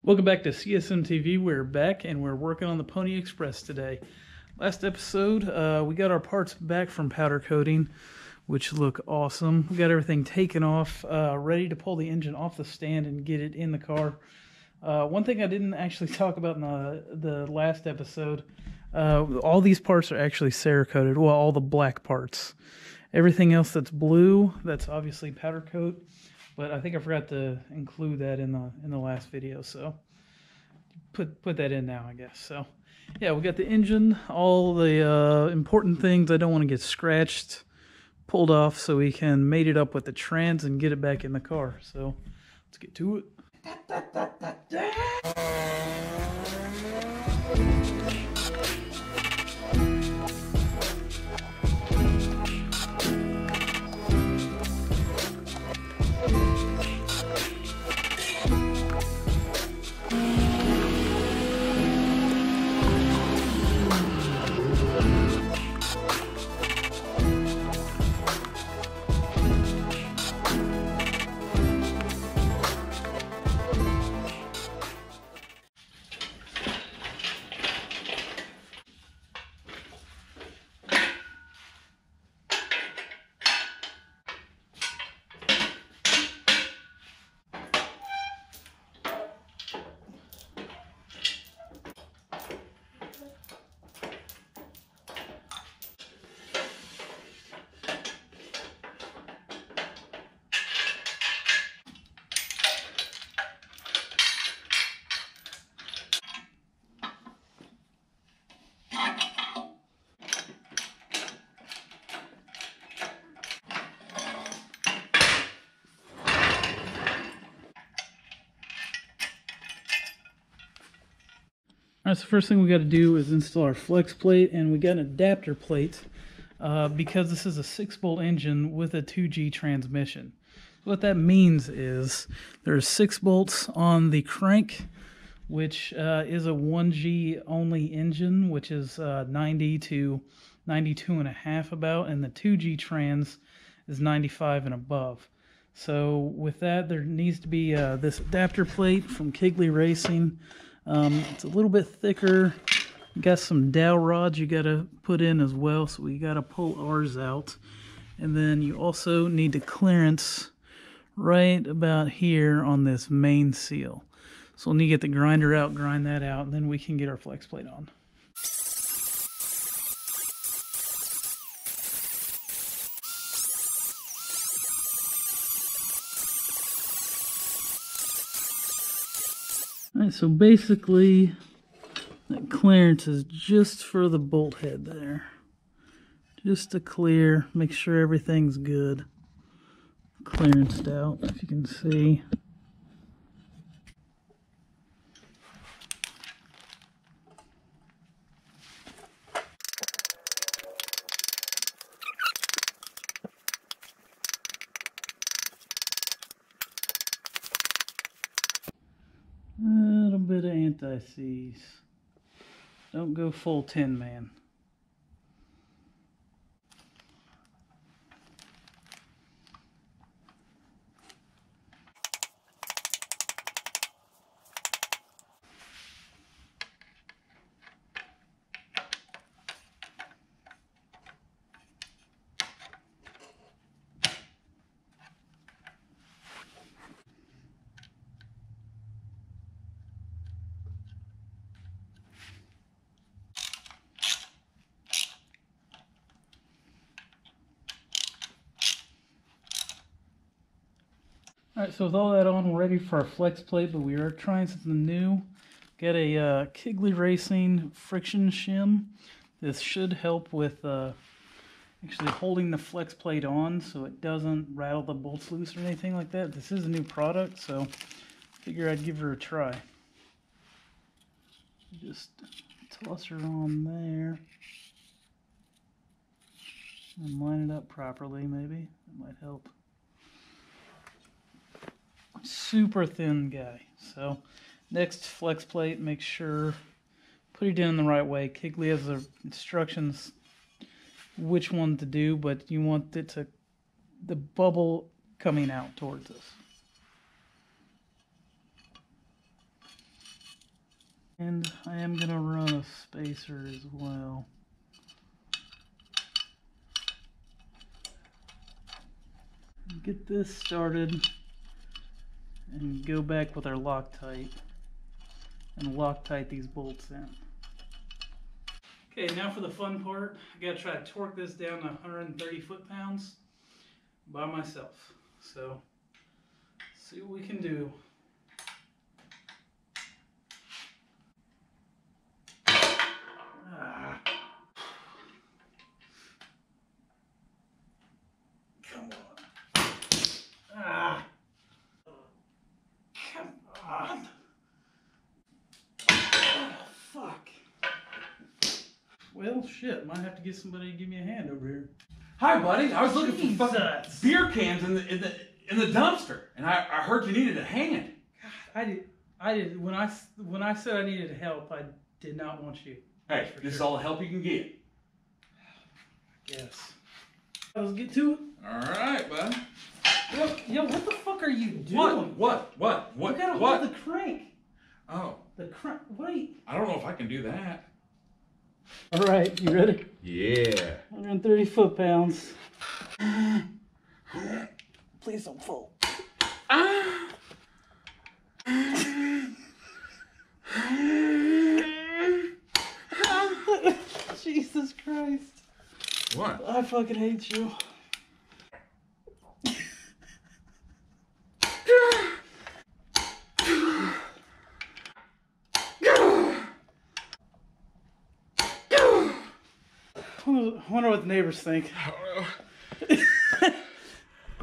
Welcome back to CSM TV. We're back and we're working on the Pony Express today. Last episode, we got our parts back from powder coating, which look awesome. We got everything taken off, ready to pull the engine off the stand and get it in the car. One thing I didn't actually talk about in the last episode, all these parts are actually Cerakoted. Well, all the black parts. Everything else that's blue, that's obviously powder coat. But I think I forgot to include that in the last video, so put that in now, I guess. So yeah, we got the engine, all the important things I don't want to get scratched, pulled off, so we can mate it up with the trans and get it back in the car. So let's get to it. Alright, so first thing we got to do is install our flex plate, and we got an adapter plate because this is a 6-bolt engine with a 2G transmission. What that means is there's 6 bolts on the crank, which is a 1G only engine, which is 90 to 92.5 about, and the 2G trans is 95 and above. So with that, there needs to be this adapter plate from Kiggly Racing. It's a little bit thicker. Got some dowel rods you gotta put in as well, so we gotta pull ours out. And then you also need to clearance right about here on this main seal. So we'll need to get the grinder out, grind that out, and then we can get our flex plate on. Alright, so basically that clearance is just for the bolt head there. Just to clear, make sure everything's good. Clearanced out, if you can see. A little bit of anti-seize. Don't go full Tin Man. Alright, so with all that on, we're ready for our flex plate, but we are trying something new. Got a Kiggly Racing friction shim. This should help with actually holding the flex plate on so it doesn't rattle the bolts loose or anything like that. This is a new product, so I figure I'd give her a try. Just toss her on there. And line it up properly, maybe. That might help. Super thin guy. So next flex plate, make sure put it in the right way. Kiggly has the instructions which one to do, but you want it to the bubble coming out towards us. And I am going to run a spacer as well. Get this started and go back with our Loctite and Loctite these bolts in. Okay, now for the fun part. I gotta try to torque this down to 130 foot-pounds by myself. So, see what we can do. Come on. Come on. Oh, fuck. Well, shit. Might have to get somebody to give me a hand over here. Hi, buddy. I was looking for fucking beer cans in the dumpster, and I heard you needed a hand. God, I did. When I said I needed help, I did not want you. Hey, this is all the help you can get. Yes. Let's get to it. All right, bud. Yo, what the fuck are you doing? What? You gotta hold the crank. Oh. The crank. Wait. I don't know if I can do that. All right, you ready? Yeah. 130 foot-pounds. Please don't fall. Jesus Christ. What? I fucking hate you. I wonder what the neighbors think.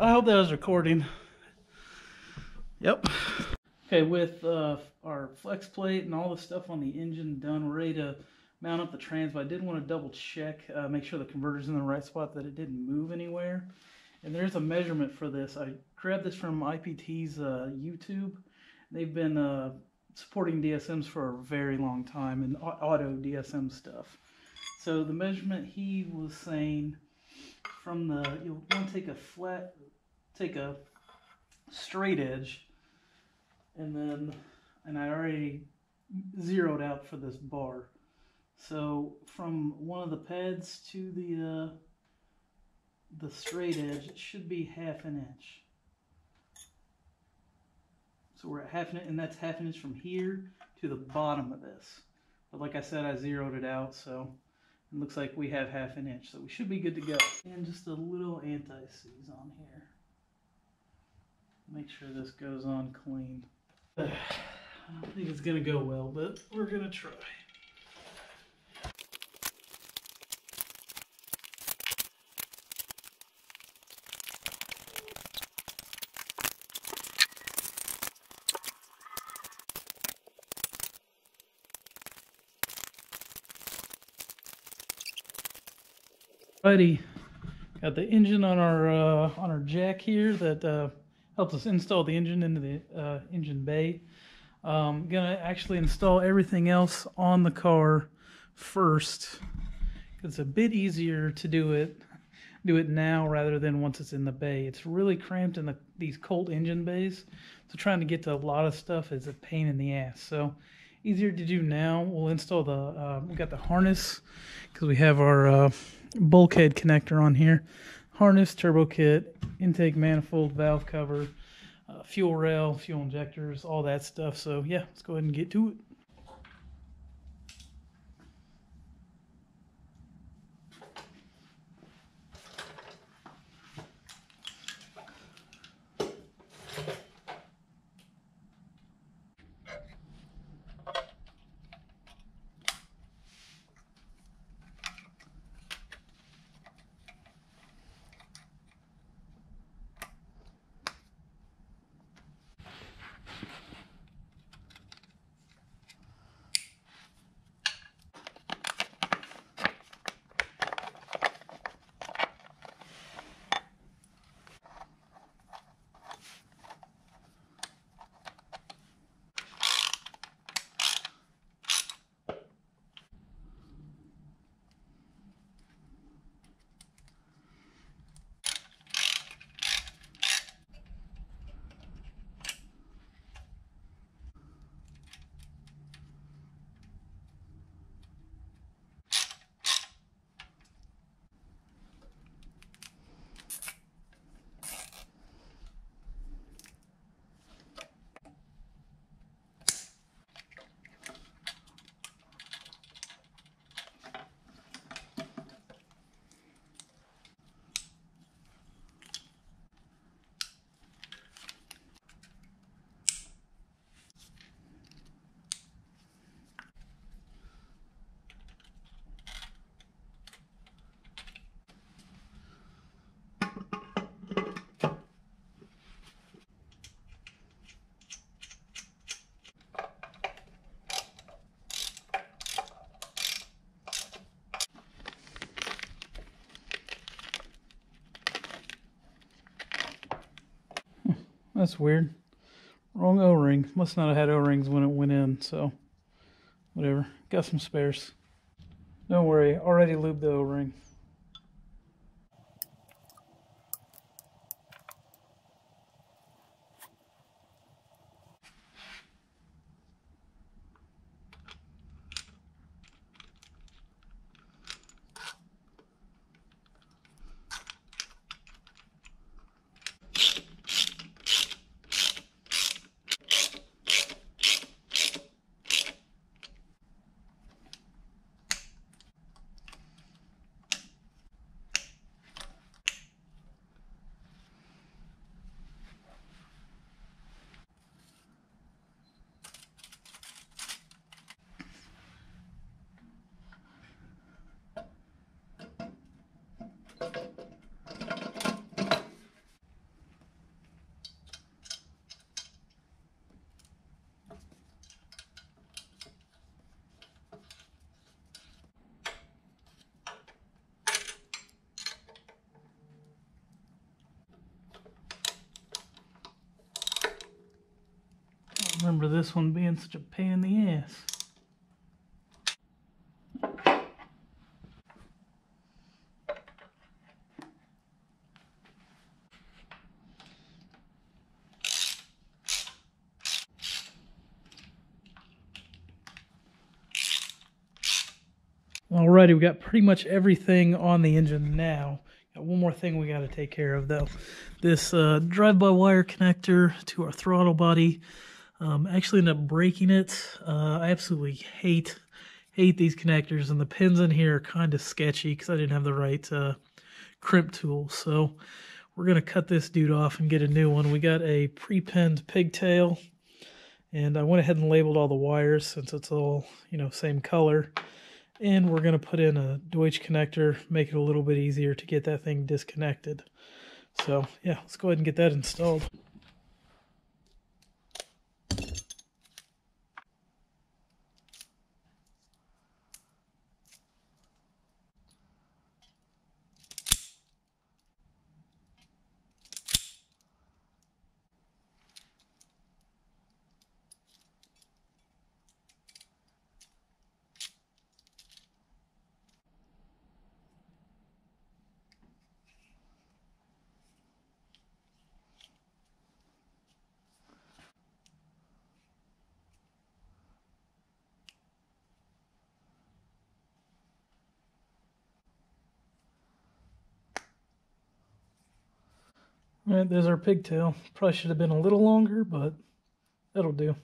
I hope that was recording. Yep. Okay, with our flex plate and all the stuff on the engine done, we're ready to mount up the trans, but I did want to double check, make sure the converter's in the right spot, that it didn't move anywhere. And there's a measurement for this. I grabbed this from IPT's YouTube. They've been supporting DSMs for a very long time and auto DSM stuff. So the measurement he was saying from you'll want to take a straight edge, and I already zeroed out for this bar. So from one of the pads to the straight edge, it should be 1/2 inch. So we're at 1/2 inch, and that's 1/2 inch from here to the bottom of this. But like I said, I zeroed it out, so it looks like we have 1/2 inch, so we should be good to go. And just a little anti-seize on here. Make sure this goes on clean. I don't think it's gonna go well, but we're gonna try. Alrighty, got the engine on our jack here that helps us install the engine into the engine bay. Gonna actually install everything else on the car first. It's a bit easier to do it now rather than once it's in the bay. It's really cramped in these Colt engine bays, so trying to get to a lot of stuff is a pain in the ass. So easier to do now. We'll install we got the harness because we have our bulkhead connector on here. Harness, turbo kit, intake manifold, valve cover, fuel rail, fuel injectors, all that stuff. So yeah, let's go ahead and get to it. That's weird. Wrong O-ring. Must not have had O-rings when it went in, so whatever. Got some spares. Don't worry, already lubed the O-ring. I remember this one being such a pain in the ass. Alrighty, we got pretty much everything on the engine now. Got one more thing we got to take care of though. This drive-by-wire connector to our throttle body. Actually ended up breaking it. I absolutely hate these connectors, and the pins in here are kind of sketchy because I didn't have the right crimp tool. So we're going to cut this dude off and get a new one. We got a pre-pinned pigtail, and I went ahead and labeled all the wires since it's all, you know, same color. And we're going to put in a Deutsch connector, make it a little bit easier to get that thing disconnected. So yeah, let's go ahead and get that installed. All right, there's our pigtail. Probably should have been a little longer, but that'll do.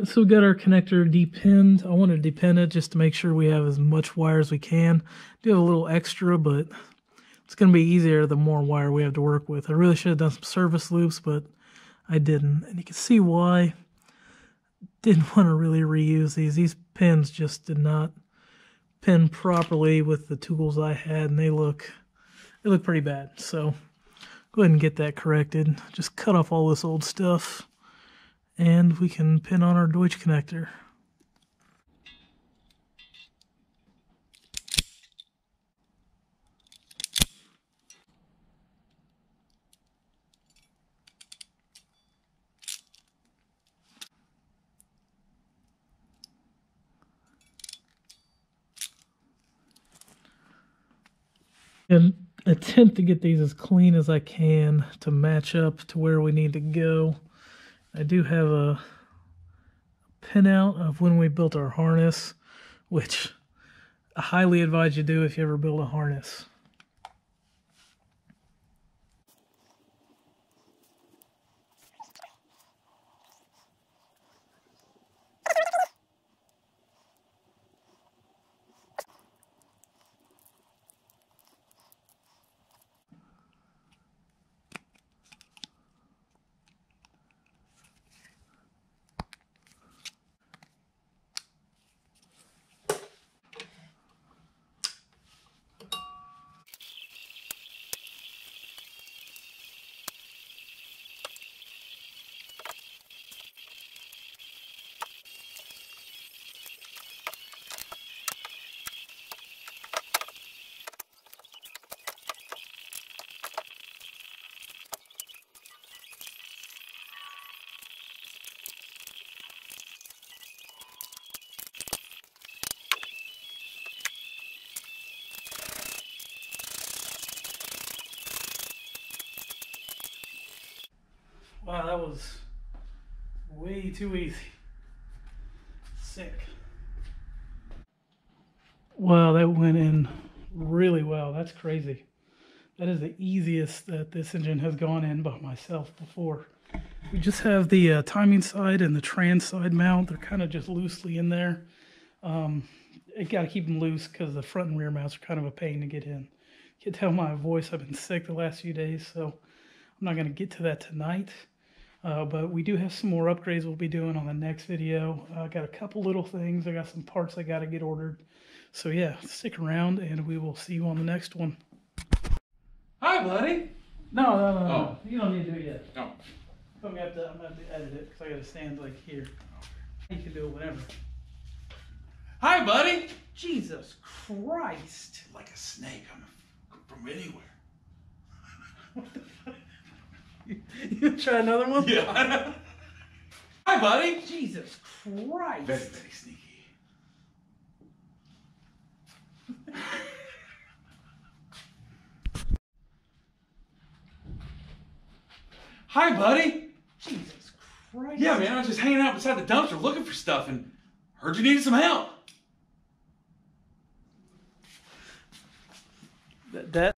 So we got our connector depinned. I want to depin it just to make sure we have as much wire as we can. Do have a little extra, but it's going to be easier the more wire we have to work with. I really should have done some service loops, but I didn't. And you can see why. Didn't want to really reuse these. These pins just did not pin properly with the tools I had, and they look pretty bad. So go ahead and get that corrected. Just cut off all this old stuff, and we can pin on our Deutsch connector. And attempt to get these as clean as I can to match up to where we need to go. I do have a pinout of when we built our harness, which I highly advise you do if you ever build a harness. Wow, that was way too easy. Sick. Wow, that went in really well. That's crazy. That is the easiest that this engine has gone in by myself before. We just have the timing side and the trans side mount. They're kind of just loosely in there. I got to keep them loose because the front and rear mounts are kind of a pain to get in. You can tell my voice, I've been sick the last few days, so I'm not going to get to that tonight. But we do have some more upgrades we'll be doing on the next video. I got a couple little things. I got some parts I got to get ordered. So yeah, stick around and we will see you on the next one. Hi, buddy. No. Oh. You don't need to do it yet. No. I'm gonna have to edit it because I got to stand like here. You can do it whenever. Hi, buddy. Jesus Christ! Like a snake coming from anywhere. What the fuck? You gonna try another one? Yeah. Hi, buddy. Jesus Christ! Very, very sneaky. Hi, buddy. Jesus Christ! Yeah, man, I was just hanging out beside the dumpster looking for stuff and heard you needed some help. That